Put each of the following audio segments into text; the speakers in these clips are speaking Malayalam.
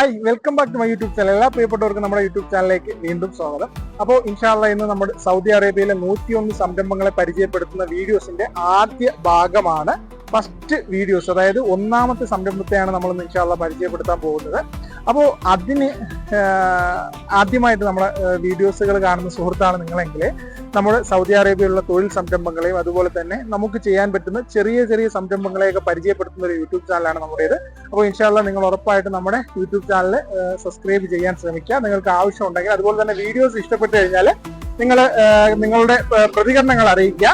Hi, welcome back to my YouTube channel. എല്ലാ പ്രിയപ്പെട്ടവർക്കും നമ്മുടെ യൂട്യൂബ് ചാനലിലേക്ക് വീണ്ടും സ്വാഗതം. അപ്പോൾ ഇൻഷാല്ല ഇന്ന് നമ്മുടെ സൗദി അറേബ്യയിലെ 101 സംരംഭങ്ങളെ പരിചയപ്പെടുത്തുന്ന വീഡിയോസിന്റെ ആദ്യ ഭാഗമാണ്. ഫസ്റ്റ് വീഡിയോസ്, അതായത് ഒന്നാമത്തെ സംരംഭത്തെയാണ് നമ്മൾ ഇൻഷാല്ല പരിചയപ്പെടുത്താൻ പോകുന്നത്. അപ്പോൾ അതിന് ആദ്യമായിട്ട് നമ്മുടെ വീഡിയോസുകൾ കാണുന്ന സുഹൃത്താണ് നിങ്ങളെങ്കിൽ നമ്മുടെ സൗദി അറേബ്യയിലുള്ള തൊഴിൽ സംരംഭങ്ങളെയും അതുപോലെ തന്നെ നമുക്ക് ചെയ്യാൻ പറ്റുന്ന ചെറിയ ചെറിയ സംരംഭങ്ങളെയൊക്കെ പരിചയപ്പെടുത്തുന്ന ഒരു യൂട്യൂബ് ചാനലാണ് നമ്മുടേത്. അപ്പോൾ ഇൻഷാല്ല നിങ്ങൾ ഉറപ്പായിട്ട് നമ്മുടെ യൂട്യൂബ് ചാനൽ സബ്സ്ക്രൈബ് ചെയ്യാൻ ശ്രമിക്കുക. നിങ്ങൾക്ക് ആവശ്യമുണ്ടെങ്കിൽ, അതുപോലെ തന്നെ വീഡിയോസ് ഇഷ്ടപ്പെട്ടു കഴിഞ്ഞാൽ നിങ്ങൾ നിങ്ങളുടെ പ്രതികരണങ്ങൾ അറിയിക്കുക.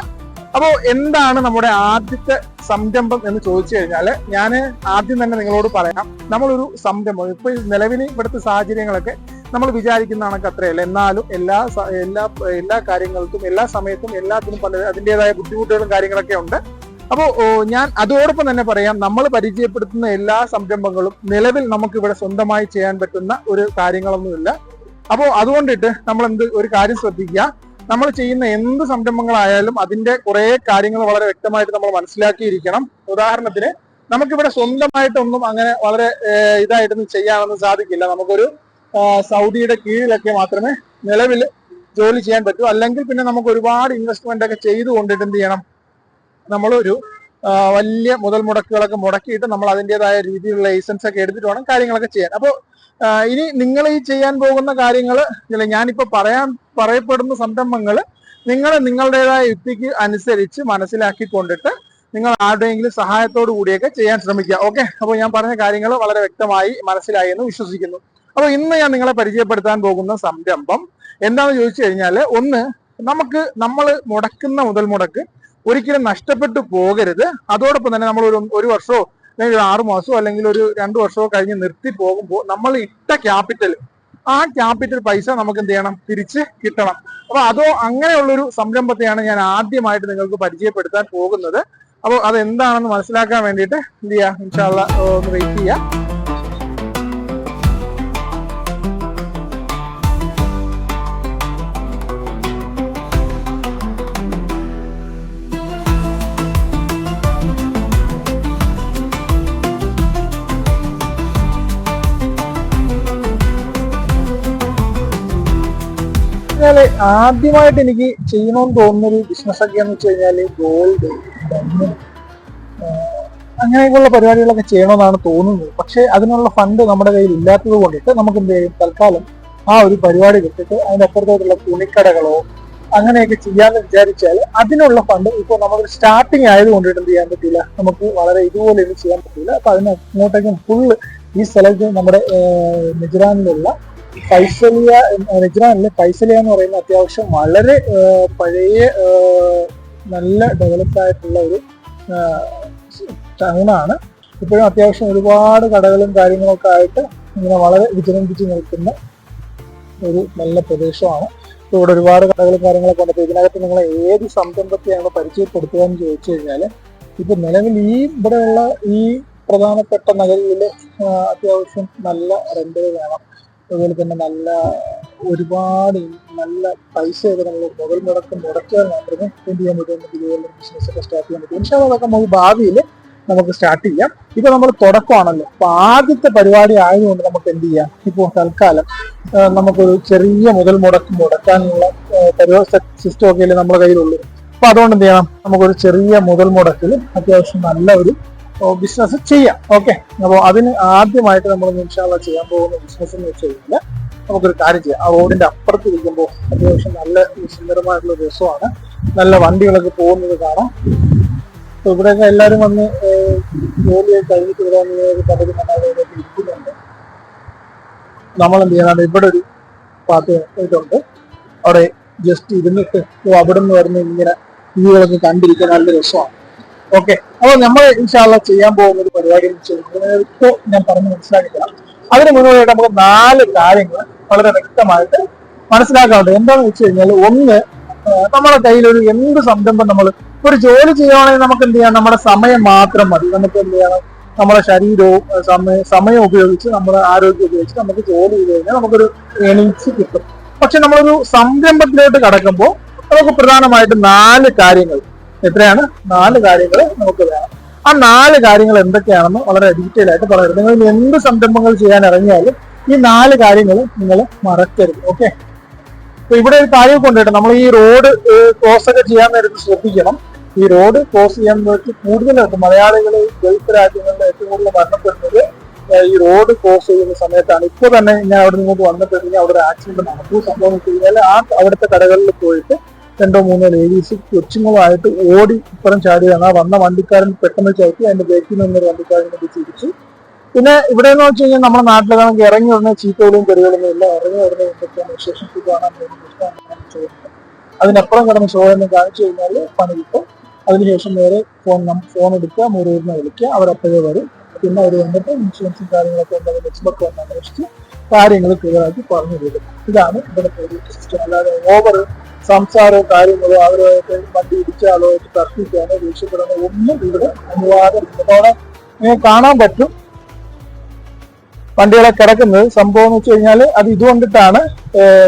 അപ്പോൾ എന്താണ് നമ്മുടെ ആദ്യത്തെ സംരംഭം എന്ന് ചോദിച്ചു കഴിഞ്ഞാൽ, ഞാൻ ആദ്യം തന്നെ നിങ്ങളോട് പറയാം, നമ്മളൊരു സംരംഭം ഇപ്പൊ നിലവിൽ ഇവിടുത്തെ സാഹചര്യങ്ങളൊക്കെ നമ്മൾ വിചാരിക്കുന്ന കണക്ക് അത്രയല്ല. എന്നാലും എല്ലാ കാര്യങ്ങൾക്കും എല്ലാ സമയത്തും എല്ലാത്തിനും അതിൻ്റെതായ ബുദ്ധിമുട്ടുകളും കാര്യങ്ങളൊക്കെ ഉണ്ട്. അപ്പോൾ ഞാൻ അതോടൊപ്പം തന്നെ പറയാം, നമ്മൾ പരിചയപ്പെടുത്തുന്ന എല്ലാ സംരംഭങ്ങളും നിലവിൽ നമുക്ക് ഇവിടെ സ്വന്തമായി ചെയ്യാൻ പറ്റുന്ന ഒരു കാര്യങ്ങളൊന്നുമില്ല. അപ്പോൾ അതുകൊണ്ടിട്ട് നമ്മൾ ഒരു കാര്യം ശ്രദ്ധിക്കുക, നമ്മൾ ചെയ്യുന്ന എന്ത് സംരംഭങ്ങളായാലും അതിന്റെ കുറെ കാര്യങ്ങൾ വളരെ വ്യക്തമായിട്ട് നമ്മൾ മനസ്സിലാക്കിയിരിക്കണം. ഉദാഹരണത്തിന്, നമുക്കിവിടെ സ്വന്തമായിട്ടൊന്നും അങ്ങനെ വളരെ ഇതായിട്ടൊന്നും ചെയ്യാനൊന്നും സാധിക്കില്ല. നമുക്കൊരു സൗദിയുടെ കീഴിലൊക്കെ മാത്രമേ നിലവിൽ ജോലി ചെയ്യാൻ പറ്റൂ. അല്ലെങ്കിൽ പിന്നെ നമുക്ക് ഒരുപാട് ഇൻവെസ്റ്റ്മെന്റ് ഒക്കെ ചെയ്തുകൊണ്ടിട്ട് എന്ത് ചെയ്യണം, നമ്മളൊരു വലിയ മുതൽ മുടക്കുകളൊക്കെ മുടക്കിയിട്ട് നമ്മൾ അതിൻ്റെതായ രീതിയിലുള്ള ലൈസൻസ് ഒക്കെ എടുത്തിട്ട് വേണം കാര്യങ്ങളൊക്കെ ചെയ്യാൻ. അപ്പോൾ ഇനി നിങ്ങൾ ഈ ചെയ്യാൻ പോകുന്ന കാര്യങ്ങൾ, ഞാനിപ്പോ പറയപ്പെടുന്ന സംരംഭങ്ങൾ നിങ്ങൾ നിങ്ങളുടേതായ യുക്തിക്ക് അനുസരിച്ച് മനസ്സിലാക്കിക്കൊണ്ടിട്ട് നിങ്ങൾ ആരുടെയെങ്കിലും സഹായത്തോടു കൂടിയൊക്കെ ചെയ്യാൻ ശ്രമിക്കുക. ഓക്കെ, അപ്പോൾ ഞാൻ പറഞ്ഞ കാര്യങ്ങൾ വളരെ വ്യക്തമായി മനസ്സിലായി എന്ന് വിശ്വസിക്കുന്നു. അപ്പോൾ ഇന്ന് ഞാൻ നിങ്ങളെ പരിചയപ്പെടുത്താൻ പോകുന്ന സംരംഭം എന്താണെന്ന് ചോദിച്ചു കഴിഞ്ഞാൽ, ഒന്ന്, നമ്മൾ മുടക്കുന്ന മുതൽ മുടക്ക് ഒരിക്കലും നഷ്ടപ്പെട്ടു പോകരുത്. അതോടൊപ്പം തന്നെ നമ്മൾ ഒരു വർഷമോ അല്ലെങ്കിൽ 6 മാസമോ അല്ലെങ്കിൽ ഒരു 2 വർഷമോ കഴിഞ്ഞ് നിർത്തി പോകുമ്പോൾ നമ്മൾ ഇട്ട ക്യാപിറ്റൽ, ആ ക്യാപിറ്റൽ പൈസ നമുക്ക് എന്ത് ചെയ്യണം, തിരിച്ച് കിട്ടണം. അപ്പൊ അങ്ങനെയുള്ളൊരു സംരംഭത്തെയാണ് ഞാൻ ആദ്യമായിട്ട് നിങ്ങൾക്ക് പരിചയപ്പെടുത്താൻ പോകുന്നത്. അപ്പോൾ അതെന്താണെന്ന് മനസ്സിലാക്കാൻ വേണ്ടിയിട്ട് എന്ത് ചെയ്യാം, ഇൻഷാല്ലാ ഒന്ന് വെയിറ്റ് ചെയ്യാം. ആദ്യമായിട്ട് എനിക്ക് ചെയ്യണമെന്ന് തോന്നുന്നൊരു ബിസിനസ് ഒക്കെ എന്ന് വെച്ച് കഴിഞ്ഞാല് ഗോൾഡ്, അങ്ങനെയൊക്കെയുള്ള പരിപാടികളൊക്കെ ചെയ്യണമെന്നാണ് തോന്നുന്നത്. പക്ഷെ അതിനുള്ള ഫണ്ട് നമ്മുടെ കയ്യിൽ ഇല്ലാത്തത് കൊണ്ടിട്ട് നമുക്ക് എന്ത് ചെയ്യും, തൽക്കാലം ആ ഒരു പരിപാടി വിട്ടിട്ട് അതിനപ്പുറത്തോട്ടുള്ള തുണിക്കടകളോ അങ്ങനെയൊക്കെ ചെയ്യാന്ന് വിചാരിച്ചാൽ അതിനുള്ള ഫണ്ട് ഇപ്പോൾ നമുക്ക് സ്റ്റാർട്ടിങ് ആയത് കൊണ്ടിട്ട് എന്ത് ചെയ്യാൻ പറ്റില്ല, നമുക്ക് വളരെ ഇതുപോലെ ഒന്നും ചെയ്യാൻ പറ്റില്ല. അപ്പൊ അതിന് അങ്ങോട്ടേക്കും ഫുള്ള് ഈ സ്ഥലത്ത് നമ്മുടെ നെജ്റാനിലുള്ള ഫൈസലിയ എന്ന് പറയുന്ന അത്യാവശ്യം വളരെ പഴയ നല്ല ഡെവലപ്ഡ് ആയിട്ടുള്ള ഒരു ടൗണാണ്. ഇപ്പോഴും അത്യാവശ്യം ഒരുപാട് കടകളും കാര്യങ്ങളൊക്കെ ആയിട്ട് ഇങ്ങനെ വളരെ വിജൃംഭിച്ച് നിൽക്കുന്ന ഒരു നല്ല പ്രദേശമാണ്. ഇവിടെ ഒരുപാട് കടകളും കാര്യങ്ങളൊക്കെ ഉണ്ട്. ഇതിനകത്ത് നിങ്ങൾ ഏത് സംരംഭത്തെയാണ് പരിചയപ്പെടുത്തുക എന്ന് ചോദിച്ചു കഴിഞ്ഞാൽ, ഇപ്പൊ നിലവിൽ ഇവിടെയുള്ള ഈ പ്രധാനപ്പെട്ട നഗരിയിൽ അത്യാവശ്യം നല്ല റെന്റുകൾ വേണം. അതുപോലെ തന്നെ ഒരുപാട് നല്ല പൈസയൊക്കെ നമ്മൾ മുതൽ മുടക്കിയാൽ മാത്രമേ എന്ത് ചെയ്യാൻ പറ്റും, ഇതുപോലെ ബിസിനസ് ഒക്കെ സ്റ്റാർട്ട് ചെയ്യാൻ പറ്റും. പക്ഷേ അതൊക്കെ നമുക്ക് ഭാവിയിൽ നമുക്ക് സ്റ്റാർട്ട് ചെയ്യാം. ഇപ്പൊ നമ്മൾ തുടക്കമാണല്ലോ, അപ്പൊ ആദ്യത്തെ പരിപാടി ആയതുകൊണ്ട് നമുക്ക് എന്ത് ചെയ്യാം, ഇപ്പോൾ തൽക്കാലം നമുക്കൊരു ചെറിയ മുതൽ മുടക്കാനുള്ള സിസ്റ്റം ഒക്കെ അല്ലേ നമ്മുടെ കയ്യിലുള്ളൂ. അപ്പൊ അതുകൊണ്ട് എന്ത് ചെയ്യണം, നമുക്കൊരു ചെറിയ മുതൽ മുടക്കിൽ അത്യാവശ്യം നല്ല ഒരു ബിസിനസ് ചെയ്യാം. ഓക്കെ, അപ്പോൾ അതിന് ആദ്യമായിട്ട് നമ്മൾ ഇൻഷാല്ലാ ചെയ്യാൻ പോകുന്ന ബിസിനസ് എന്ന് വെച്ച് കഴിഞ്ഞാൽ, നമുക്കൊരു കാര്യം ചെയ്യാം. ആ റോഡിന്റെ അപ്പുറത്ത് ഇരിക്കുമ്പോൾ അത്യാവശ്യം നല്ല സുന്ദരമായിട്ടുള്ള രസമാണ്, നല്ല വണ്ടികളൊക്കെ പോകുന്നത് കാണാം. അപ്പൊ ഇവിടെയൊക്കെ എല്ലാവരും വന്ന് ജോലിയൊക്കെ കഴിഞ്ഞിട്ട് വരാൻ പലരും നന്നായിട്ട് ഇരിക്കുന്നുണ്ട്. നമ്മളെന്ത് ചെയ്യണം, ഇവിടെ ഒരു പാട്ട് ഇതുണ്ട്, അവിടെ ജസ്റ്റ് ഇരുന്നിട്ട് അവിടെ നിന്ന് വരുന്ന ഇങ്ങനെ വ്യൂകളൊക്കെ കണ്ടിരിക്കാൻ നല്ല രസമാണ്. ഓക്കെ, അപ്പോൾ നമ്മൾ ഇൻഷാല്ലാ ചെയ്യാൻ പോകുന്ന ഒരു പരിപാടി ഇപ്പോൾ ഞാൻ പറഞ്ഞ് മനസ്സിലാക്കിക്കണം. അതിന് മുന്നോട്ട് നമുക്ക് 4 കാര്യങ്ങൾ വളരെ വ്യക്തമായിട്ട് മനസ്സിലാക്കാറുണ്ട്. എന്താണെന്ന് വെച്ച് കഴിഞ്ഞാൽ, ഒന്ന്, നമ്മുടെ കയ്യിലൊരു എന്ത് സംരംഭം നമ്മൾ ഒരു ജോലി ചെയ്യുകയാണെങ്കിൽ നമുക്ക് എന്ത് ചെയ്യാം, നമ്മുടെ സമയം മാത്രം മതി. നമുക്ക് എന്ത് ചെയ്യണം, നമ്മുടെ ശരീരവും സമയം ഉപയോഗിച്ച്, നമ്മുടെ ആരോഗ്യം ഉപയോഗിച്ച് നമുക്ക് ജോലി ചെയ്ത് കഴിഞ്ഞാൽ നമുക്കൊരു ഏണിങ്സ് കിട്ടും. പക്ഷെ നമ്മളൊരു സംരംഭത്തിലോട്ട് കടക്കുമ്പോൾ നമുക്ക് പ്രധാനമായിട്ട് 4 കാര്യങ്ങൾ, എത്രയാണ്, 4 കാര്യങ്ങൾ നമുക്ക് വേണം. ആ 4 കാര്യങ്ങൾ എന്തൊക്കെയാണെന്ന് വളരെ ഡീറ്റെയിൽ ആയിട്ട് പറയുന്നത്. നിങ്ങൾ എന്ത് സംരംഭങ്ങൾ ചെയ്യാൻ ഇറങ്ങിയാലും ഈ 4 കാര്യങ്ങൾ നിങ്ങൾ മറക്കരുത്. ഓക്കെ, അപ്പൊ ഇവിടെ ഒരു കാര്യം കൊണ്ടിട്ട് നമ്മൾ ഈ റോഡ് ക്രോസ് ഒക്കെ ചെയ്യാൻ നേരത്ത് ശ്രദ്ധിക്കണം. ഈ റോഡ് ക്രോസ് ചെയ്യാൻ വേണ്ടി കൂടുതലായിട്ട് മലയാളികൾ ഗൾഫ് രാജ്യങ്ങളിൽ ഏറ്റവും കൂടുതൽ മരണപ്പെടുന്നത് ഈ റോഡ് ക്രോസ് ചെയ്യുന്ന സമയത്താണ്. ഇപ്പൊ തന്നെ ഞാൻ അവിടെ നിങ്ങോട്ട് വന്നപ്പോഴത്തേക്കും അവിടെ ഒരു ആക്സിഡന്റ് നടന്നു. സംഭവം വെച്ച് കഴിഞ്ഞാൽ അവിടുത്തെ കടകളിൽ പോയിട്ട് 2-3 ലേഡീസ് കൊച്ചുങ്ങളുമായിട്ട് ഓടി ഇപ്പുറം ചാടിയാണ്. ആ വന്ന വണ്ടിക്കാരൻ പെട്ടെന്ന് ചവിട്ടി അതിന്റെ ബ്രേക്കിൽ നിന്നൊരു വണ്ടിക്കാരൻ തിരിച്ചു. പിന്നെ ഇവിടെ എന്ന് വെച്ച് കഴിഞ്ഞാൽ നമ്മുടെ നാട്ടിലാണെങ്കിൽ ഇറങ്ങി ഉടനെ ചീത്തകളും തെറികളൊന്നും ഇല്ല. ഇറങ്ങി ഉടനെ എന്തൊക്കെയാണ് വിശേഷം കാണാൻ ചോദിക്കുന്നത്. അതിനപ്പുറം കിടന്ന് ഷോ എന്ന് കാണിച്ചു കഴിഞ്ഞാൽ പണി കിട്ടും. അതിനുശേഷം നേരെ ഫോൺ എടുക്കുക, മുറിയിലിരുന്ന് വിളിക്കുക, അവരപ്പോഴേ വരും. പിന്നെ അവർ വന്നിട്ട് ഇൻഷുറൻസും കാര്യങ്ങളൊക്കെ ഉണ്ടെങ്കിൽ നെക്സ്റ്റൊക്കെ ഒന്ന് അന്വേഷിച്ച് കാര്യങ്ങൾ ക്ലിയർ ആക്കി പറഞ്ഞു തരും. ഇതാണ് ഇവിടുത്തെ ഒരു സിസ്റ്റം. അല്ലാതെ ഓവർ സംസാരവും കാര്യങ്ങളോ അവരുമായിട്ട് വണ്ടി ഇടിച്ചാലോ തർക്കിക്കാനോ ദേഷ്യപ്പെടാനോ ഒന്നും ഇവിടെ അനുവാദമില്ല. അവിടെ നിങ്ങൾക്ക് കാണാൻ പറ്റും വണ്ടികളെ കിടക്കുന്നത്. സംഭവം എന്ന് വെച്ച് കഴിഞ്ഞാൽ അത് ഇതുകൊണ്ടിട്ടാണ്,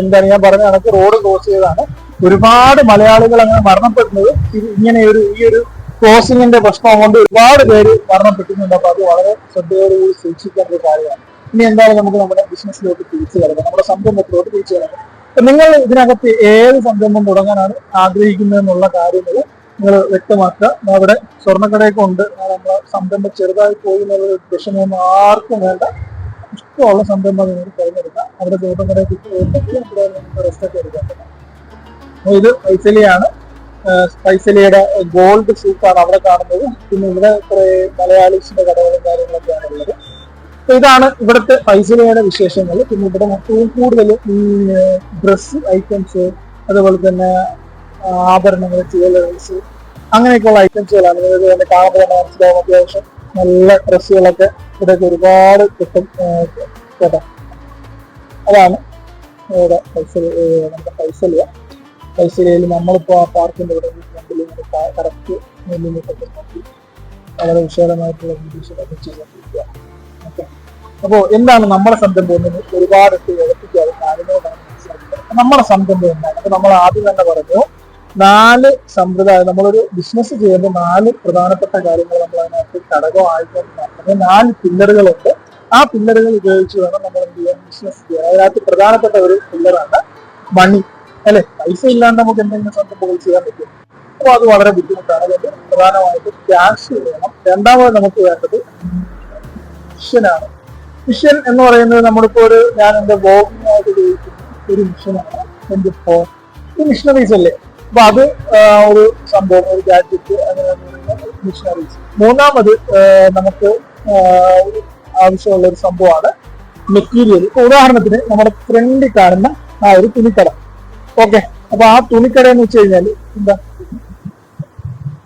എന്താണ് ഞാൻ പറഞ്ഞ കണക്ക് റോഡ് ക്രോസ് ചെയ്തതാണ് ഒരുപാട് മലയാളികൾ അങ്ങനെ മരണപ്പെടുന്നത്. ഇങ്ങനെ ഈ ഒരു ക്രോസിങ്ങിന്റെ പ്രശ്നം കൊണ്ട് ഒരുപാട് പേര് മരണപ്പെട്ടിട്ടുണ്ട്. അപ്പൊ അത് വളരെ ശ്രദ്ധയോടുകൂടി സൂക്ഷിക്കേണ്ട ഒരു കാര്യമാണ്. ഇനി എന്തായാലും നമുക്ക് നമ്മുടെ ബിസിനസ്സിലോട്ട് തിരിച്ചു കിടക്കാം, നമ്മുടെ സംരംഭത്തിലോട്ട് തിരിച്ചു കിടക്കാം. അപ്പൊ നിങ്ങൾ ഇതിനകത്ത് ഏത് സംരംഭം തുടങ്ങാനാണ് ആഗ്രഹിക്കുന്നത് എന്നുള്ള കാര്യങ്ങൾ നിങ്ങൾ വ്യക്തമാക്കുക. അവിടെ സ്വർണ്ണക്കടയൊക്കെ ഉണ്ട്, നമ്മളെ സംരംഭം ചെറുതായി പോയി എന്നുള്ള വിഷമമൊന്നും ആർക്കും വേണ്ട. ഇഷ്ടമുള്ള സംരംഭം നിങ്ങൾക്ക് തിരഞ്ഞെടുക്കാം. അവിടെ സ്വർണ്ണക്കടയൊക്കെ പോയിട്ടുണ്ടെങ്കിൽ ഇവിടെ നിങ്ങൾക്ക് റെസ്റ്റൊക്കെ എടുക്കാൻ പറ്റും. ഇത് ഫൈസലിയാണ്. ഫൈസലിയുടെ ഗോൾഡ് സൂക്കാണ് അവിടെ കാണുന്നത്. പിന്നെ ഇവിടെ കുറെ മലയാളീസിന്റെ കടകളും കാര്യങ്ങളൊക്കെയാണ് ഉള്ളത്. അപ്പൊ ഇതാണ് ഇവിടുത്തെ ഫൈസലിയുടെ വിശേഷങ്ങൾ. പിന്നെ ഇവിടെ ഏറ്റവും കൂടുതൽ ഈ ഡ്രസ് ഐറ്റംസ്, അതുപോലെ തന്നെ ആഭരണങ്ങൾ, ജ്വല്ലറീസ്, അങ്ങനെയൊക്കെയുള്ള ഐറ്റംസുകളാണ്. നിങ്ങൾക്ക് തന്നെ കാണുമ്പോൾ തന്നെ മനസ്സിലാവും അത്യാവശ്യം നല്ല ഡ്രസ്സുകളൊക്കെ ഇവിടെയൊക്കെ ഒരുപാട് കിട്ടും കേട്ടോ. അതാണ് ഇവിടെ നമ്മുടെ ഫൈസലിയിൽ നമ്മളിപ്പോൾ ആ പാർക്കിന്റെ ഇവിടെ ഫ്രണ്ടിൽ കറക്റ്റ് മില്ലിമീറ്റർ നോക്കി വളരെ വിശാലമായിട്ടുള്ള വീഡിയോസുകളൊക്കെ ചെയ്തുകൊണ്ടിരിക്കുക. ഓക്കെ, അപ്പോൾ എന്താണ് നമ്മുടെ സംരംഭം എന്ന് ഒരുപാട് എത്തിക്കാതെ കാര്യങ്ങളാണ് മനസ്സിലാക്കുന്നത്. നമ്മുടെ സംരംഭം എന്താണ്? അപ്പൊ നമ്മൾ ആദ്യം തന്നെ പറഞ്ഞു 4 സമ്പ്രദായം. നമ്മളൊരു ബിസിനസ് ചെയ്യുമ്പോൾ 4 പ്രധാനപ്പെട്ട കാര്യങ്ങൾ നമ്മൾ അതിനകത്ത് ഘടകമായിക്കൊണ്ട് 4 പില്ലറുകളുണ്ട്. ആ പില്ലറുകൾ ഉപയോഗിച്ച് വേണം നമ്മൾ എന്ത് ചെയ്യാൻ, ബിസിനസ് ചെയ്യാൻ. അതിനകത്ത് പ്രധാനപ്പെട്ട ഒരു പില്ലറാണ് മണി, അല്ലെ? പൈസ ഇല്ലാണ്ട് നമുക്ക് എന്തെങ്കിലും സംരംഭങ്ങൾ ചെയ്യാൻ പറ്റും. അപ്പൊ അത് വളരെ ബുദ്ധിമുട്ടാണ്. അതുകൊണ്ട് പ്രധാനമായിട്ട് ക്യാഷ് വേണം. രണ്ടാമത് നമുക്ക് വേണ്ടത് മിഷനാണ്. മിഷൻ എന്ന് പറയുന്നത് നമ്മളിപ്പോ ഞാൻ എന്റെ ബ്ലോഗിനായിട്ട് ഉപയോഗിക്കുന്ന ഒരു മിഷനാണ് എന്റെ ഫോൺ. ഈ മിഷനറീസ് അല്ലേ? അപ്പൊ അത് ഒരു സംഭവം, ഒരു ഗാഡ്ജറ്റ്, അങ്ങനെ മിഷനറീസ്. മൂന്നാമത് നമുക്ക് ആവശ്യമുള്ള ഒരു സംഭവമാണ് മെറ്റീരിയൽ. ഇപ്പൊ ഉദാഹരണത്തിന് നമ്മുടെ ഫ്രണ്ടിൽ കാണുന്ന ആ ഒരു തുണിക്കട. ഓക്കെ, അപ്പൊ ആ തുണിക്കട എന്ന് വെച്ച് കഴിഞ്ഞാൽ എന്താ?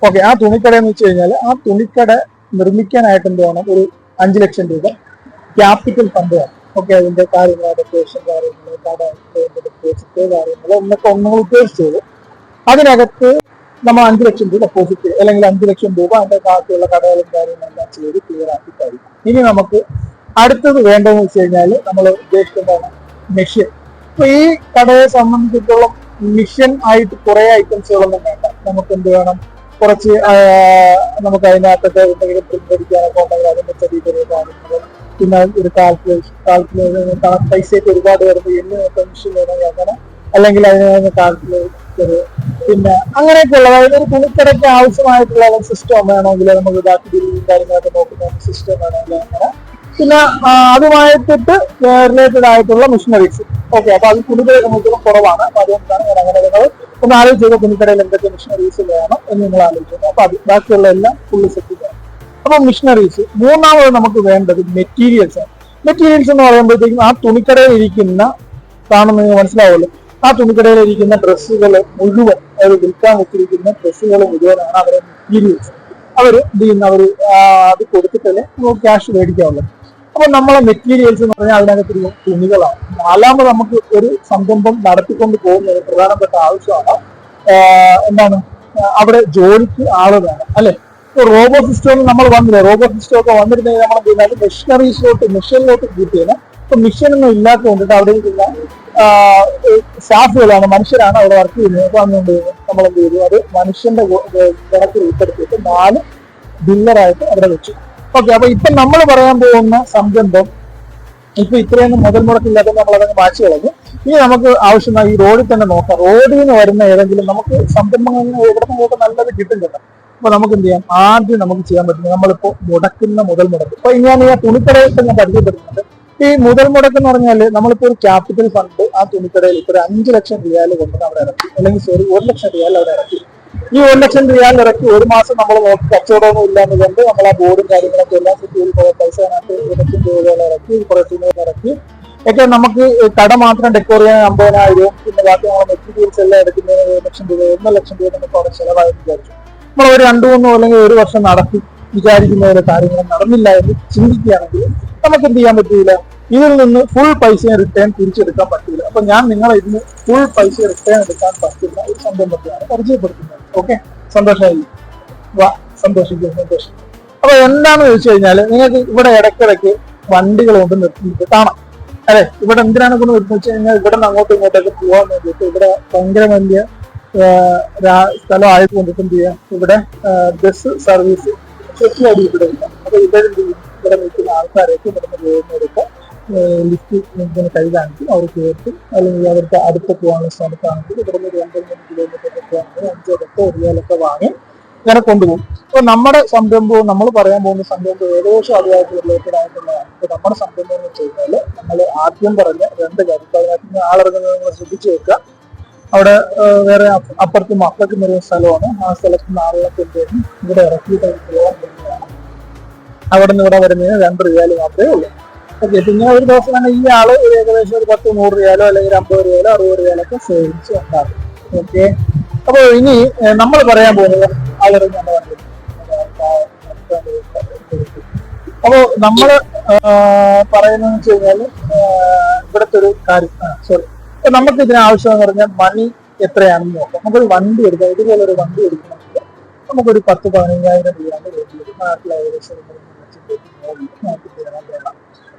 ഓക്കെ, ആ തുണിക്കട എന്ന് വെച്ച് കഴിഞ്ഞാൽ ആ തുണിക്കട നിർമ്മിക്കാനായിട്ട് എന്ത് വേണം? ഒരു 5 ലക്ഷം രൂപ ക്യാപിറ്റൽ ഫണ്ട് വേണം. ഓക്കെ, അതിന്റെ കാര്യങ്ങൾ, ഡെക്കറേഷൻ കാര്യങ്ങൾ, ഡെപ്പോസിറ്റ് കാര്യങ്ങൾ എന്നൊക്കെ ഒന്നുങ്ങൾ ഉദ്ദേശിച്ചത്. അതിനകത്ത് നമ്മൾ 5 ലക്ഷം രൂപ ഡെപ്പോസിറ്റ് അല്ലെങ്കിൽ 5 ലക്ഷം രൂപ അതിന്റെ ബാക്കിയുള്ള കടകളും കാര്യങ്ങളെല്ലാം ചെയ്ത് ക്ലിയർ ആക്കി കഴിയും. ഇനി നമുക്ക് അടുത്തത് വേണ്ടതെന്ന് വെച്ച് കഴിഞ്ഞാൽ നമ്മൾ ഉദ്ദേശിക്കുന്നതാണ് മെഷീൻ. അപ്പൊ ഈ കടയെ സംബന്ധിച്ചിടത്തോളം മിഷൻ ആയിട്ട് കുറെ ഐറ്റംസുകളൊന്നും വേണ്ട. നമുക്ക് എന്ത് വേണം? കുറച്ച് നമുക്ക് അതിനകത്തൊക്കെ എന്തെങ്കിലും പ്രിന്റ് അടിക്കാനൊക്കെ ഉണ്ടെങ്കിൽ അതിന്റെ ചെറിയ ചെറിയ കാര്യങ്ങൾ, പിന്നെ ഒരു കാൽക്കുലേറ്റർ പൈസയൊക്കെ ഒരുപാട് വരുമ്പോൾ എണ്ണ മെഷീൻ വേണമെങ്കിൽ അങ്ങനെ, അല്ലെങ്കിൽ അതിന് കാൽക്കുലേറ്റർ, പിന്നെ അങ്ങനെയൊക്കെയുള്ള അതായത് ഒരു തുണിക്കടയ്ക്ക് ആവശ്യമായിട്ടുള്ള സിസ്റ്റം വേണമെങ്കിൽ നമുക്ക് ബാക്കി ബില്ലും കാര്യങ്ങളൊക്കെ നോക്കുന്ന സിസ്റ്റം വേണമെങ്കിൽ അങ്ങനെ, പിന്നെ അതുമായിട്ടിട്ട് റിലേറ്റഡ് ആയിട്ടുള്ള മിഷനറീസ്. ഓക്കെ, അപ്പൊ അത് തുണിക്കടയിൽ സംബന്ധിച്ചിടത്തോളം കുറവാണ്. അപ്പൊ അതുകൊണ്ടാണ് ഞാൻ അങ്ങനെ നിങ്ങൾ ഒന്ന് ആലോചിച്ചത് തുണിക്കടയിൽ എന്തൊക്കെ മിഷനറീസ് വേണം എന്ന് നിങ്ങൾ ആലോചിച്ചത്. അപ്പൊ അത് ബാക്കിയുള്ള എല്ലാം ഫുള്ള് സെറ്റ് ചെയ്യാം. അപ്പൊ മിഷനറീസ്. മൂന്നാമത് നമുക്ക് വേണ്ടത് മെറ്റീരിയൽസ് ആണ്. മെറ്റീരിയൽസ് എന്ന് പറയുമ്പോഴത്തേക്കും ആ തുണിക്കടയിൽ ഇരിക്കുന്ന, കാണുന്നത് മനസ്സിലാവുമല്ലോ, ആ തുണിക്കടയിൽ ഇരിക്കുന്ന ഡ്രസ്സുകൾ മുഴുവൻ, അവർ വിൽക്കാൻ വെച്ചിരിക്കുന്ന ഡ്രസ്സുകൾ മുഴുവനാണ് അവരെ മെറ്റീരിയൽസ്. അവർ എന്ത് ചെയ്യുന്ന, അവർ അത് കൊടുത്തിട്ടല്ലേ നമുക്ക് ക്യാഷ് മേടിക്കാവുള്ളത്. അപ്പൊ നമ്മളെ മെറ്റീരിയൽസ് എന്ന് പറഞ്ഞാൽ അതിനകത്ത് തുണികളാണ്. നാലാമത് നമുക്ക് ഒരു സംരംഭം നടത്തിക്കൊണ്ട് പോകുന്ന ഒരു പ്രധാനപ്പെട്ട ആവശ്യമാണ് എന്താണ്, അവിടെ ജോലിക്ക് ആള് വേണം, അല്ലെ? റോബോ സിസ്റ്റം നമ്മൾ വന്നില്ല. റോബോ സിസ്റ്റം ഒക്കെ വന്നിരുന്നെങ്കിൽ നമ്മൾ എന്ത് ചെയ്യുന്നത്, മെഷീനിലോട്ട് കൂട്ടിയത്. ഇപ്പൊ മെഷീനൊന്നും ഇല്ലാത്ത കൊണ്ടിട്ട് അവിടെ ഇരിക്കുന്ന സ്റ്റാഫുകളാണ്, മനുഷ്യരാണ് അവിടെ വർക്ക് ചെയ്യുന്നത്. അപ്പൊ അതുകൊണ്ട് നമ്മൾ എന്ത് ചെയ്തു, അത് മനുഷ്യന്റെ ഗണത്തിൽ ഉൾപ്പെടുത്തിയിട്ട് 4 ഡീലറായിട്ട് അവിടെ വെച്ചു. ഓക്കെ, അപ്പൊ ഇപ്പൊ നമ്മൾ പറയാൻ പോകുന്ന സംരംഭം ഇപ്പൊ ഇത്രയൊന്നും മുതൽ മുടക്കില്ലാതെ നമ്മൾ അതങ്ങ് മാറ്റി കളഞ്ഞു. ഇനി നമുക്ക് ആവശ്യമായി ഈ റോഡിൽ തന്നെ നോക്കാം. റോഡിൽ നിന്ന് വരുന്ന ഏതെങ്കിലും നമുക്ക് സംരംഭങ്ങളിൽ എവിടെ നിന്നൊക്കെ നല്ലത് കിട്ടുന്നുണ്ട്. അപ്പൊ നമുക്ക് എന്ത് ചെയ്യാം, ആദ്യം നമുക്ക് ചെയ്യാൻ പറ്റുന്നത് നമ്മളിപ്പോ മുടക്കുന്ന മുതൽ മുടക്ക്. അപ്പൊ ഞാൻ ഈ തുണിക്കടയിൽ ഞാൻ പരിചയപ്പെടുത്തുന്നുണ്ട്. ഈ മുതൽ മുടക്ക് എന്ന് പറഞ്ഞാൽ നമ്മളിപ്പോ ഒരു ക്യാപിറ്റൽ ഫണ്ട് ആ തുണിക്കടയിൽ ഇപ്പൊ ഒരു 5 ലക്ഷം റിയാൽ കൊണ്ട് അവിടെ ഇറക്കി, അല്ലെങ്കിൽ 1 ലക്ഷം റിയാൽ അവിടെ ഇറക്കി. ഈ 1 ലക്ഷം റിയാൽ ഇറക്കി ഒരു മാസം നമ്മൾ നോക്കി കച്ചവടമൊന്നും ഇല്ലാന്ന് കണ്ട് നമ്മൾ ആ ബോർഡും കാര്യങ്ങളൊക്കെ എല്ലാം സെറ്റ് ചെയ്ത് കുറെ പൈസ അതിനകത്ത് 1 ലക്ഷം രൂപകൾ ഇറക്കി, കുറെ തുണികൾ ഇറക്കി ഒക്കെ നമുക്ക് കട മാത്രം ഡെക്കോർ ചെയ്യാൻ 50,000, പിന്നെ ബാക്കി നമ്മൾ മെറ്റീരിയൽസ് എല്ലാം എടുക്കുന്നതിന് 1 ലക്ഷം രൂപ 1 ലക്ഷം രൂപ നമുക്ക് അവിടെ ചെലവായെന്ന് വിചാരിച്ചു. നമ്മൾ ഒരു 2-3 അല്ലെങ്കിൽ 1 വർഷം നടത്തി വിചാരിക്കുന്ന ഓരോ കാര്യങ്ങൾ നടന്നില്ല എന്ന് ചിന്തിക്കുകയാണെങ്കിൽ നമുക്ക് എന്ത് ചെയ്യാൻ പറ്റില്ല, ഇതിൽ നിന്ന് ഫുൾ പൈസ റിട്ടേൺ തിരിച്ചെടുക്കാൻ പറ്റില്ല. അപ്പൊ ഞാൻ നിങ്ങളെ ഇതിന് ഫുൾ പൈസ റിട്ടേൺ എടുക്കാൻ പറ്റുന്ന ഒരു സംരംഭത്തെയാണ് പരിചയപ്പെടുത്തുന്നത്. ഓക്കെ, സന്തോഷമായി വാ, സന്തോഷിക്കും. അപ്പൊ എന്താണെന്ന് ചോദിച്ചു കഴിഞ്ഞാൽ നിങ്ങൾക്ക് ഇവിടെ ഇടയ്ക്കിടയ്ക്ക് വണ്ടികൾ കൊണ്ട് നിർത്തിയിട്ട് കാണാം അല്ലെ. ഇവിടെ എന്തിനാണ് കൊണ്ട് നിർത്തി വെച്ച് കഴിഞ്ഞാൽ ഇവിടെ നിന്ന് അങ്ങോട്ടും ഇങ്ങോട്ടൊക്കെ പോകാൻ വേണ്ടിയിട്ട് ഇവിടെ ഭയങ്കര വലിയ സ്ഥലം ആയതുകൊണ്ടിട്ട് എന്ത് ചെയ്യാം, ഇവിടെ ബസ് സർവീസ് സെറ്റിലടി ഇവിടെ ഇല്ല. അപ്പൊ ഇവിടെ നിൽക്കുന്ന ആൾക്കാരൊക്കെ ഇവിടെ നിന്ന് പോകുന്നവരൊക്കെ ലിഫ്റ്റ് ഇങ്ങനെ കൈ കാണിച്ച് അവർ കയറ്റി, അല്ലെങ്കിൽ അവർക്ക് അടുത്ത് പോകാനുള്ള സ്ഥലത്താണെങ്കിൽ ഇവിടെ നിന്ന് 2-3 കിലോമീറ്റർ പോകാണെങ്കിൽ 5-10 റിയാലൊക്കെ വാങ്ങി ഇങ്ങനെ കൊണ്ടുപോകും. അപ്പൊ നമ്മുടെ സംരംഭവും നമ്മൾ പറയാൻ പോകുന്ന സംരംഭം ഏകദേശം അതുമായിട്ട് റിലേറ്റഡ് ആയിട്ടുള്ളതാണ്. ഇപ്പൊ നമ്മുടെ സംരംഭം എന്ന് വെച്ച് കഴിഞ്ഞാൽ നമ്മൾ ആദ്യം പറഞ്ഞ 2 കാര്യം, അതിനകത്ത് ആളിറങ്ങുന്നത് നിങ്ങൾ ശ്രദ്ധിച്ചു വെക്കുക. അവിടെ വേറെ അപ്പുറത്തും അപ്പുറത്തും ഒരു സ്ഥലമാണ്. ആ സ്ഥലത്ത് നിന്ന് ആളുകളൊക്കെ എന്തെങ്കിലും ഇവിടെ ഇറക്കിയിട്ട് പോകാൻ വേണ്ടിയാണ്. അവിടെ നിന്ന് ഇവിടെ വരുന്നതിന് 2 റിയാൽ മാത്രമേ ഉള്ളൂ. ഓക്കെ, പിന്നെ ഒരു ദിവസം തന്നെ ഈ ആള് ഏകദേശം ഒരു 10-100 റിയാലോ അല്ലെങ്കിൽ 50 റിയാലോ 60 റിയാലൊക്കെ സേവിങ്സ് ഉണ്ടാകും. ഓക്കെ, അപ്പൊ ഇനി നമ്മൾ പറയാൻ പോകുന്നത് ആളിറങ്ങി വണ്ടി. അപ്പോ നമ്മള് പറയുന്നതെന്ന് വെച്ച് കഴിഞ്ഞാല് ഇവിടുത്തെ ഒരു കാര്യം നമുക്ക് ഇതിന് ആവശ്യം എന്ന് പറഞ്ഞാൽ മണി എത്രയാണെന്ന് നോക്കാം. നമുക്കൊരു വണ്ടി എടുക്കാം. ഇതുപോലെ ഒരു വണ്ടി എടുക്കണമെങ്കിൽ നമുക്കൊരു 10-15,000 രൂപയാണ് വേണ്ടി. നാട്ടിൽ ഏകദേശം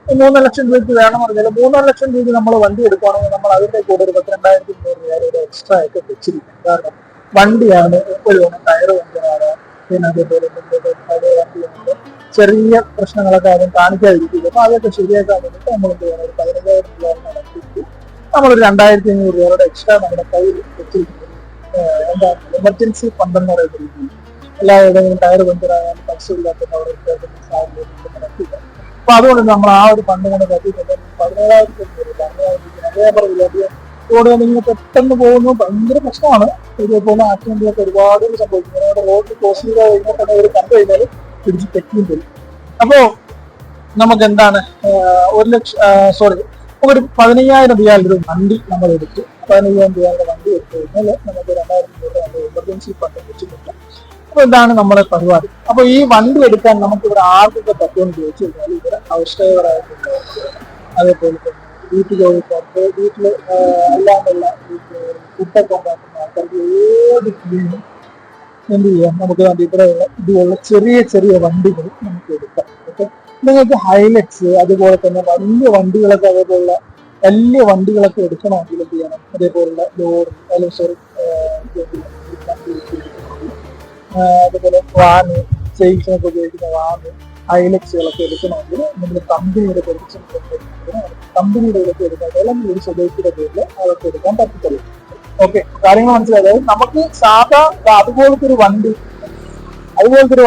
3 ലക്ഷം രൂപയ്ക്ക് വേണം പറഞ്ഞാൽ 3 ലക്ഷം രൂപ നമ്മൾ വണ്ടി എടുക്കുകയാണെങ്കിൽ നമ്മൾ അതിന്റെ കൂടെ ഒരു 12,200 രൂപ ഒരു എക്സ്ട്രാ ഒക്കെ വെച്ചിരിക്കും. കാരണം വണ്ടിയാണ് എപ്പോഴും ടയർ പഞ്ചറാണ്, പിന്നെ അതേപോലെ പഴയ വണ്ടിയുണ്ട്, ചെറിയ പ്രശ്നങ്ങളൊക്കെ ആദ്യം കാണിക്കാതിരിക്കില്ല. അപ്പൊ അതൊക്കെ ശരിയാക്കാൻ വേണ്ടിയിട്ട് നമ്മൾ എന്ത് ചെയ്യണം, ഒരു 15,000 രൂപ നടത്തിയിട്ട് നമ്മളൊരു 2,500 രൂപയുടെ എക്സ്ട്രാ നമ്മുടെ കയ്യിൽ വെച്ചിരിക്കുന്നത് എന്താ എമർജൻസി ഫണ്ട് എന്ന് പറയുന്ന രീതിയിൽ. എല്ലാവരുടെയും ടയർ പഞ്ചറായാലും പൈസ ഇല്ലാത്ത നടക്കില്ല. അപ്പൊ അതുകൊണ്ട് നമ്മൾ ആ ഒരു ഫണ്ട് കൊണ്ട് കട്ടിട്ടുണ്ട് 17,000 റോഡ് നിങ്ങൾ പെട്ടെന്ന് പോകുന്നു, ഭയങ്കര പ്രശ്നമാണ്. ഇതേപോലെ ആക്സിഡന്റുകളൊക്കെ ഒരുപാട് സംഭവിക്കും. റോഡ് ക്രോസ് ചെയ്ത് കഴിഞ്ഞാൽ തന്നെ ഒരു കണ്ടു കഴിഞ്ഞാൽ പിടിച്ച് തെറ്റിയും തരും. അപ്പോ നമുക്ക് എന്താണ് 1 ലക്ഷം ഒരു 15,000 റിയാലിന്റെ ഒരു വണ്ടി നമ്മൾ എടുത്തു. 15,000 റിയാലിന്റെ വണ്ടി എടുത്തു കഴിഞ്ഞാൽ നമുക്ക് 2,000 രൂപ എമർജൻസി ഫണ്ട് വെച്ചിട്ടുണ്ട്. അപ്പൊ എന്താണ് നമ്മുടെ പരിപാടി? അപ്പൊ ഈ വണ്ടി എടുക്കാൻ നമുക്ക് ഇവിടെ ആർക്കൊക്കെ പറ്റുമെന്ന് ചോദിച്ചു കഴിഞ്ഞാൽ ഇവിടെ ഹൗസ് ഡ്രൈവറായിട്ടുണ്ട്, അതേപോലെ തന്നെ വീട്ടു ജോലിക്കാർക്ക്, വീട്ടില് അല്ലാണ്ടുള്ള ഫുഡൊക്കെ ഉണ്ടാക്കുന്ന ആൾക്കാർക്ക് ഏത് ഫീൽഡും എന്ത് ചെയ്യാം, നമുക്ക് ഇവിടെ ഇതുപോലുള്ള ചെറിയ ചെറിയ വണ്ടികൾ നമുക്ക് എടുക്കാം. ഓക്കെ, നിങ്ങൾക്ക് ഹൈലക്സ് അതുപോലെ തന്നെ വലിയ വണ്ടികളൊക്കെ, അതേപോലുള്ള വലിയ വണ്ടികളൊക്കെ എടുക്കണമെങ്കിൽ എന്ത് ചെയ്യണം, അതേപോലുള്ള ലോറി അല്ലെങ്കിൽ അതുപോലെ വാന്, സെയിൽസിനൊക്കെ ഉപയോഗിക്കുന്ന വാന്, ഹൈലക്സുകളൊക്കെ എടുക്കണമെങ്കിൽ നമ്മൾ കമ്പനിയുടെ കമ്പനിയുടെ ഇതൊക്കെ എടുക്കാൻ, അല്ലെങ്കിൽ ഒരു സ്വദേശിയുടെ പേരിൽ അതൊക്കെ എടുക്കാൻ പറ്റത്തുള്ളൂ. ഓക്കെ, കാര്യങ്ങൾ മനസ്സിലായത്. നമുക്ക് സാധാ അതുപോലത്തെ ഒരു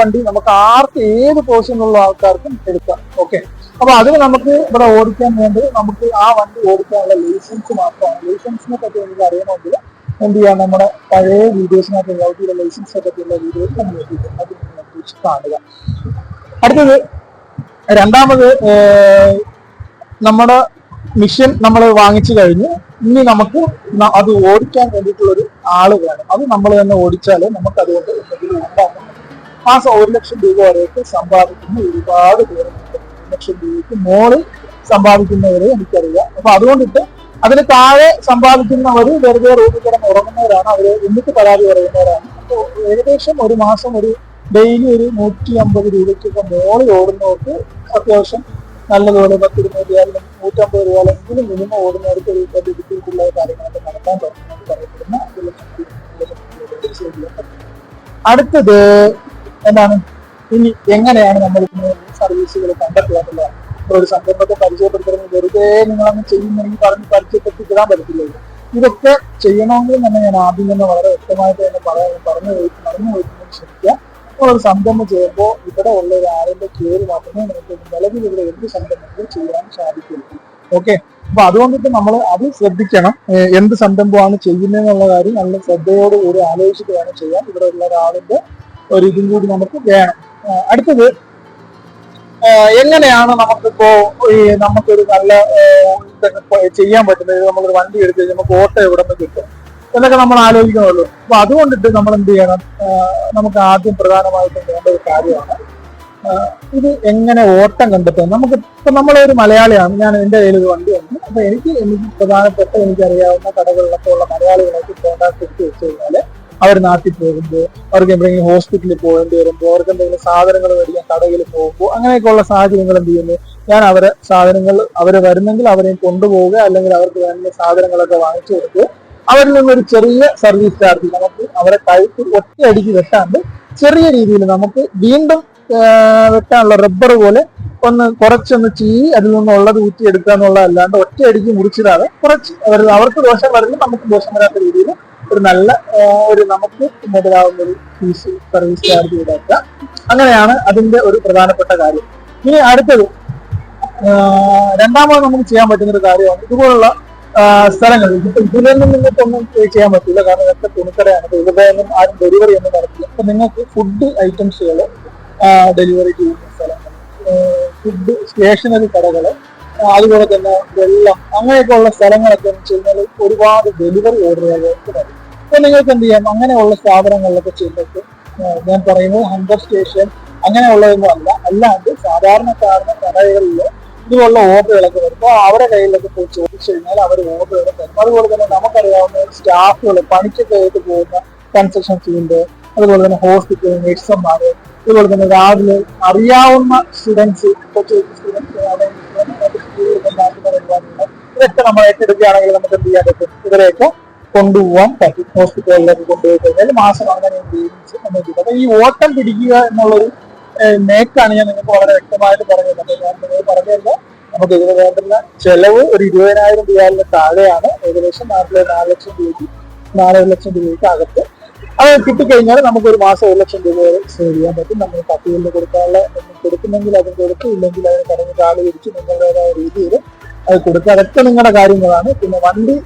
വണ്ടി നമുക്ക് ആർക്ക് ഏത് പോർഷനുള്ള ആൾക്കാർക്കും എടുക്കാം. ഓക്കെ, അപ്പൊ അതിന് നമുക്ക് ഇവിടെ ഓടിക്കാൻ വേണ്ടി നമുക്ക് ആ വണ്ടി ഓടിക്കാനുള്ള ലൈസൻസ് മാത്രമാണ്. ലൈസൻസിനെ പറ്റി എനിക്ക് അറിയണമെങ്കിൽ എന്ത് ചെയ്യാം, നമ്മുടെ പഴയ വീഡിയോസിനകത്ത് ഗൗട്ടിയുടെ ലൈസൻസിനെ പറ്റിയുള്ള വീഡിയോസ് നമ്മൾ എത്തിയിട്ടുണ്ട്. അത് നിങ്ങൾ കാണുക. അടുത്തത് രണ്ടാമത് നമ്മുടെ മിഷൻ നമ്മൾ വാങ്ങിച്ചു കഴിഞ്ഞ് ഇനി നമുക്ക് അത് ഓടിക്കാൻ വേണ്ടിയിട്ടുള്ളൊരു ആള് വേണം. അത് നമ്മൾ തന്നെ ഓടിച്ചാൽ നമുക്ക് അതുകൊണ്ട് എന്തെങ്കിലും ഉണ്ടാകും. മാസം 1 ലക്ഷം രൂപ വരെയൊക്കെ സമ്പാദിക്കുന്ന ഒരുപാട് പേരുണ്ട്. 1 ലക്ഷം രൂപയ്ക്ക് മോളിൽ സമ്പാദിക്കുന്നവരെ എനിക്കറിയാം. അപ്പൊ അതുകൊണ്ടിട്ട് അതിന് താഴെ സമ്പാദിക്കുന്നവര് വെറുതെ റൂമിൽ കിടന്ന് ഉറങ്ങുന്നവരാണ്. അവര് എന്നിട്ട് പരാതി പറയുന്നവരാണ്. അപ്പൊ ഏകദേശം ഒരു മാസം ഒരു ഡെയിലി ഒരു 150 രൂപയ്ക്കൊക്കെ മോളിൽ ഓടുന്നവർക്ക് അത്യാവശ്യം നല്ലതുപോലെ 10-20 രൂപ 150 രൂപയെങ്കിലും മിനിമം ഓടുന്നവർക്ക് ഒരു ഡിഫിക്കൽട്ടുള്ള കാര്യങ്ങളൊക്കെ നടത്താൻ പറ്റുമെന്ന് പറയപ്പെടുന്ന. അടുത്തത് എന്താണ്, ഇനി എങ്ങനെയാണ് നമ്മൾ സർവീസുകൾ കണ്ടെത്തുക? ഒരു സംരംഭത്തെ പരിചയപ്പെടുത്തുന്നത് വെറുതെ നിങ്ങളങ്ങ് ചെയ്യുന്നെങ്കിൽ പറഞ്ഞ് പരിചയപ്പെടുത്തിക്കിടാൻ പറ്റത്തില്ലല്ലോ. ഇതൊക്കെ ചെയ്യണമെങ്കിൽ തന്നെ ഞാൻ ആദ്യം തന്നെ വളരെ വ്യക്തമായിട്ട് തന്നെ പറഞ്ഞു പോയിട്ട് ശ്രമിക്കുക. ഒരു സംരംഭം ചെയ്യുമ്പോൾ ഇവിടെ ഉള്ള ഒരാളിന്റെ കീഴിൽ മാത്രമേ നമുക്ക് നിലവിൽ ഇവിടെ എന്ത് സംരംഭങ്ങൾ ചെയ്യാൻ സാധിക്കുള്ളൂ. ഓക്കെ, അപ്പൊ അതുകൊണ്ടിട്ട് നമ്മൾ അത് ശ്രദ്ധിക്കണം. എന്ത് സംരംഭമാണ് ചെയ്യുന്നതെന്നുള്ള കാര്യം നല്ല ശ്രദ്ധയോടുകൂടി ആലോചിച്ചിട്ട് വേണം ചെയ്യാൻ. ഇവിടെ ഉള്ള ഒരാളിന്റെ ഒരു ഇതും കൂടി നമുക്ക് വേണം. അടുത്തത്, എങ്ങനെയാണ് നമുക്കൊരു നല്ല ചെയ്യാൻ പറ്റുന്നത്? നമ്മളൊരു വണ്ടി എടുത്ത് കഴിഞ്ഞാൽ നമുക്ക് ഓട്ടോ എവിടെ നിന്ന് കിട്ടും എന്നൊക്കെ നമ്മൾ ആലോചിക്കണമല്ലോ. അപ്പൊ അതുകൊണ്ടിട്ട് നമ്മൾ എന്ത് ചെയ്യണം? നമുക്ക് ആദ്യം പ്രധാനമായിട്ടും വേണ്ട ഒരു കാര്യമാണ് ഇത് എങ്ങനെ ഓട്ടം കണ്ടെത്താൻ. ഇപ്പൊ നമ്മളൊരു മലയാളിയാണ്, ഞാൻ എൻ്റെ കയ്യിൽ ഒരു വണ്ടി ഉണ്ട്. അപ്പൊ എനിക്ക് പ്രധാനപ്പെട്ട എനിക്കറിയാവുന്ന കടകളിലൊക്കെ ഉള്ള മലയാളികളായിട്ട് കോണ്ടാക്ട് എടുത്ത് വെച്ച് കഴിഞ്ഞാല് അവർ നാട്ടിൽ പോകുമ്പോൾ, അവർക്ക് എന്തെങ്കിലും ഹോസ്പിറ്റലിൽ പോകേണ്ടി വരുമ്പോൾ, അവർക്ക് എന്തെങ്കിലും സാധനങ്ങൾ മേടിക്കാൻ കടയിൽ പോകുമ്പോൾ, അങ്ങനെയൊക്കെയുള്ള സാഹചര്യങ്ങൾ എന്ത് ചെയ്യുന്നു, ഞാൻ അവരെ വരുന്നെങ്കിൽ അവരെയും കൊണ്ടുപോവുക, അല്ലെങ്കിൽ അവർക്ക് വേണ്ട സാധനങ്ങളൊക്കെ വാങ്ങിച്ചു കൊടുക്കുക. അവരിൽ നിന്നൊരു ചെറിയ സർവീസ് ചാർജ് നമുക്ക് അവരെ കഴുത്തിൽ ഒറ്റയടിക്ക് വെട്ടാണ്ട് ചെറിയ രീതിയിൽ നമുക്ക് വീണ്ടും വെട്ടാനുള്ള റബ്ബർ പോലെ കുറച്ചൊന്ന് ചീനി അതിൽ നിന്നുള്ളത് ഊറ്റിയെടുക്കുക എന്നുള്ളതല്ലാണ്ട് ഒറ്റയടിക്ക് മുറിച്ചിടാതെ കുറച്ച് അവർക്ക് ദോഷം വരുന്നത് നമുക്ക് ദോഷം വരാത്ത രീതിയിൽ ഒരു നല്ല നമുക്ക് മുതലാവുന്ന ഒരു ഫീസ് സർവീസ് ചാർജ് ഈടാക്കുക. അങ്ങനെയാണ് അതിന്റെ ഒരു പ്രധാനപ്പെട്ട കാര്യം. ഇനി അടുത്തത്, രണ്ടാമത് നമുക്ക് ചെയ്യാൻ പറ്റുന്ന ഒരു കാര്യമാണ് ഇതുപോലുള്ള സ്ഥലങ്ങൾ. ഇതിലൊന്നും നിങ്ങൾക്കൊന്നും ചെയ്യാൻ പറ്റില്ല, കാരണം ഇതൊക്കെ തുണിക്കടയാണ്. ഇവിടെ ഒന്നും ആരും ഡെലിവറി ഒന്നും നടത്തില്ല. അപ്പൊ നിങ്ങൾക്ക് ഫുഡ് ഐറ്റംസുകൾ ഡെലിവറി ചെയ്യുന്ന സ്ഥലങ്ങൾ, ഫുഡ് സ്റ്റേഷനറി കടകള്, അതുപോലെ തന്നെ വെള്ളം, അങ്ങനെയൊക്കെ ഉള്ള സ്ഥലങ്ങളൊക്കെ എന്ന് വെച്ച് കഴിഞ്ഞാൽ ഒരുപാട് ഡെലിവറി ഓർഡറുകൾക്ക് വരും. അപ്പൊ നിങ്ങൾക്ക് എന്ത് ചെയ്യാം? അങ്ങനെയുള്ള സ്ഥാപനങ്ങളിലൊക്കെ ചെന്നിട്ട്, ഞാൻ പറയുന്നത് ഹണ്ടർ സ്റ്റേഷൻ അങ്ങനെയുള്ളതൊന്നും അല്ലാണ്ട് സാധാരണക്കാരുടെ കടകളിൽ ഇതുപോലുള്ള ഓർഡറുകളൊക്കെ വരുമ്പോൾ അവരുടെ കയ്യിലൊക്കെ പോയി ചോദിച്ചു കഴിഞ്ഞാൽ അവർ ഓർഡറുകൾ തരും. അതുപോലെ തന്നെ നമുക്കറിയാവുന്ന സ്റ്റാഫുകൾ, പണിക്കൊക്കെ ആയിട്ട് പോകുന്ന കൺസ്ട്രക്ഷൻ ഫീൽഡ്, അതുപോലെ തന്നെ ഹോസ്പിറ്റൽ നഴ്സന്മാര്, അതുപോലെ തന്നെ രാവിലെ അറിയാവുന്ന സ്റ്റുഡൻസ്, ഇതൊക്കെ നമ്മൾ ഏറ്റെടുക്കുകയാണെങ്കിൽ നമുക്ക് എന്ത് ചെയ്യാൻ പറ്റും? ഇവരെയൊക്കെ കൊണ്ടുപോകാൻ പറ്റും. ഹോസ്പിറ്റലിലേക്ക് കൊണ്ടുപോയി കഴിഞ്ഞാൽ മാസം അങ്ങനെ നമുക്ക്. അപ്പൊ ഈ ഓട്ടം പിടിക്കുക എന്നുള്ളൊരു നേക്കാണ് ഞാൻ നിങ്ങൾക്ക് വളരെ വ്യക്തമായിട്ട് പറഞ്ഞു തന്നെ. ഞാൻ നിങ്ങൾ പറഞ്ഞല്ല, നമുക്ക് ഇതിന് വേണ്ടുന്ന ചെലവ് ഒരു 20,000 രൂപയുടെ താഴെയാണ്. ഏകദേശം 4 ലക്ഷം രൂപയ്ക്ക് അകത്ത് അത് കിട്ടിക്കഴിഞ്ഞാൽ നമുക്ക് ഒരു മാസം 1 ലക്ഷം രൂപ വരെ സേവ് ചെയ്യാൻ പറ്റും. നമ്മൾ പട്ടികളിൽ കൊടുക്കാനുള്ള കൊടുക്കുന്നെങ്കിൽ അതും കൊടുക്കും, ഇല്ലെങ്കിൽ അതിന് കടഞ്ഞ് കാല് പിടിച്ച് നിങ്ങളുടേതായ രീതിയിൽ അത് കൊടുക്കുക. അതൊക്കെ നിങ്ങളുടെ കാര്യങ്ങളാണ്. പിന്നെ വണ്ടി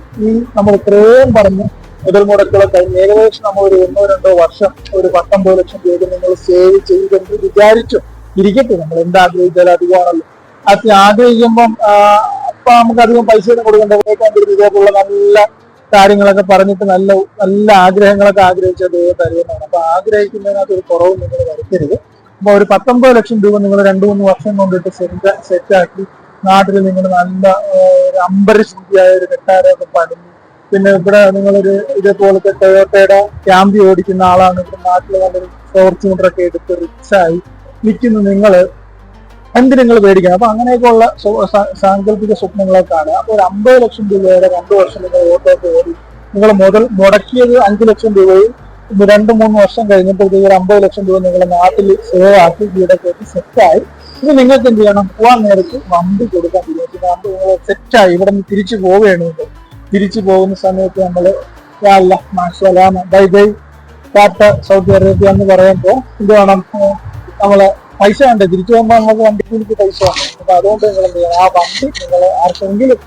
നമ്മൾ ഇത്രയും പറഞ്ഞ് മുതൽ മുടക്കുകളെ കഴിഞ്ഞ് ഏകദേശം നമ്മൾ ഒരു 1-2 വർഷം ഒരു 19 ലക്ഷം രൂപ നിങ്ങൾ സേവ് ചെയ്തെന്ന് വിചാരിച്ചു ഇരിക്കട്ടെ. നമ്മൾ എന്താഗ്രഹിച്ചാലും അധികമാണല്ലോ. അത് ആഗ്രഹിക്കുമ്പം അപ്പൊ നമുക്ക് അധികം പൈസ ഒന്നും കൊടുക്കേണ്ട. ഇതേപോലുള്ള നല്ല കാര്യങ്ങളൊക്കെ പറഞ്ഞിട്ട് നല്ല നല്ല ആഗ്രഹങ്ങളൊക്കെ ആഗ്രഹിച്ചാൽ ദൈവം തരുമെന്നാണ്. അപ്പൊ ആഗ്രഹിക്കുന്നതിനകത്ത് ഒരു കുറവും നിങ്ങൾ വരുത്തരുത്. അപ്പൊ ഒരു 19 ലക്ഷം രൂപ നിങ്ങൾ 2-3 വർഷം കൊണ്ടിട്ട് സെറ്റാക്കി നാട്ടിൽ നിങ്ങൾ നല്ല ഒരു അമ്പരശുദ്ധിയായ ഒരു കെട്ടാരമൊക്കെ പണിഞ്ഞു. പിന്നെ ഇവിടെ നിങ്ങളൊരു ഇതേപോലത്തെ ടൊയോട്ടയുടെ ക്യാമ്പി ഓടിക്കുന്ന ആളാണ്. ഇവിടെ നാട്ടിൽ നല്ലൊരു ഫോർച്യൂണറൊക്കെ എടുത്ത് റിച്ചായി നിൽക്കുന്നു. എന്ത് നിങ്ങൾ പേടിക്കണം. അപ്പൊ അങ്ങനെയൊക്കെയുള്ള സാങ്കല്പിക സ്വപ്നങ്ങളെ കാണുക. അപ്പൊ ഒരു 50 ലക്ഷം രൂപയുടെ 2 വർഷം നിങ്ങൾ ഓട്ടോക്ക് ഓടി നിങ്ങൾ മുടക്കിയത് 5 ലക്ഷം രൂപയും 2-3 വർഷം കഴിഞ്ഞപ്പോഴത്തേക്ക് 50 ലക്ഷം രൂപ നിങ്ങളുടെ നാട്ടിൽ സേവ് ആക്കി വീടൊക്കെ സെറ്റായി. ഇത് നിങ്ങൾക്ക് എന്ത് ചെയ്യണം? പോവാൻ നേരത്ത് വണ്ടി കൊടുക്കാൻ തീരുമാനിച്ചു. വണ്ടി നിങ്ങൾ സെറ്റായി ഇവിടെ നിന്ന് തിരിച്ചു പോവുകയാണ്. തിരിച്ചു പോകുന്ന സമയത്ത് നമ്മൾ bye bye Tata Saudi Arabia എന്ന് പറയുമ്പോൾ എന്ത് വേണം? നമ്മളെ പൈസ വേണ്ടേ? തിരിച്ചു പോകുമ്പോൾ നമുക്ക് വണ്ടിക്ക് പൈസ വേണം. അപ്പൊ അതുകൊണ്ട് നിങ്ങൾ എന്ത് ചെയ്യണം? ആ വണ്ടി നിങ്ങൾ ആർക്കെങ്കിലും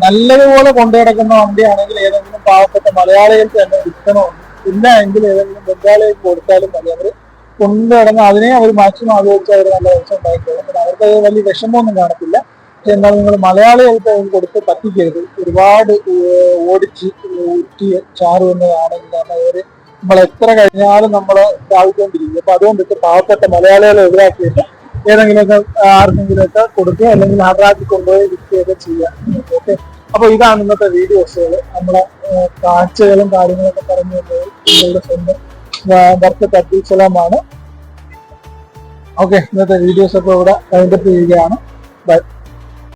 നല്ലതുപോലെ കൊണ്ടു കിടക്കുന്ന വണ്ടിയാണെങ്കിൽ ഏതെങ്കിലും പാവപ്പെട്ട മലയാളികൾക്ക് തന്നെ വിൽക്കണമെന്ന്, ഇല്ല എങ്കിൽ ഏതെങ്കിലും ബംഗാളികൾക്ക് കൊടുത്താലും മതി. അവര് കൊണ്ടു കിടന്ന് അതിനെ അവർ മാക്സിമം ആലോചിച്ച് അവർ നല്ല പൈസ ഉണ്ടായിക്കോളും. പിന്നെ അവർക്ക് വലിയ വിഷമമൊന്നും കാണത്തില്ല. പക്ഷെ എന്നാൽ നിങ്ങൾ മലയാളികൾക്ക് കൊടുത്ത് പറ്റിക്കരുത്. ഒരുപാട് ഓടിച്ച് ഊറ്റിയ ചാറ് എന്നതാണെങ്കിൽ കാരണം അവര് നമ്മൾ എത്ര കഴിഞ്ഞാലും നമ്മളെ ഇതായിക്കൊണ്ടിരിക്കും. അപ്പൊ അതുകൊണ്ടിട്ട് പാവപ്പെട്ട മലയാളികളെ എതിരാക്കിയിട്ട് ഏതെങ്കിലുമൊക്കെ ആർക്കെങ്കിലുമൊക്കെ കൊടുക്കുക, അല്ലെങ്കിൽ ആറാക്കി കൊണ്ടുപോയി വിൽക്കുകയൊക്കെ ചെയ്യാം. ഓക്കെ, അപ്പൊ ഇതാണ് ഇന്നത്തെ വീഡിയോസുകൾ. നമ്മളെ കാഴ്ചകളും കാര്യങ്ങളൊക്കെ പറഞ്ഞു തന്നത് നിങ്ങളുടെ സ്വന്തം ബർക്കത്ത് അബ്ദുൽ സലാമാണ്. ഓക്കെ, ഇന്നത്തെ വീഡിയോസ് ഒക്കെ ഇവിടെ വൈൻഡപ്പ് ചെയ്യുകയാണ്. ബൈ.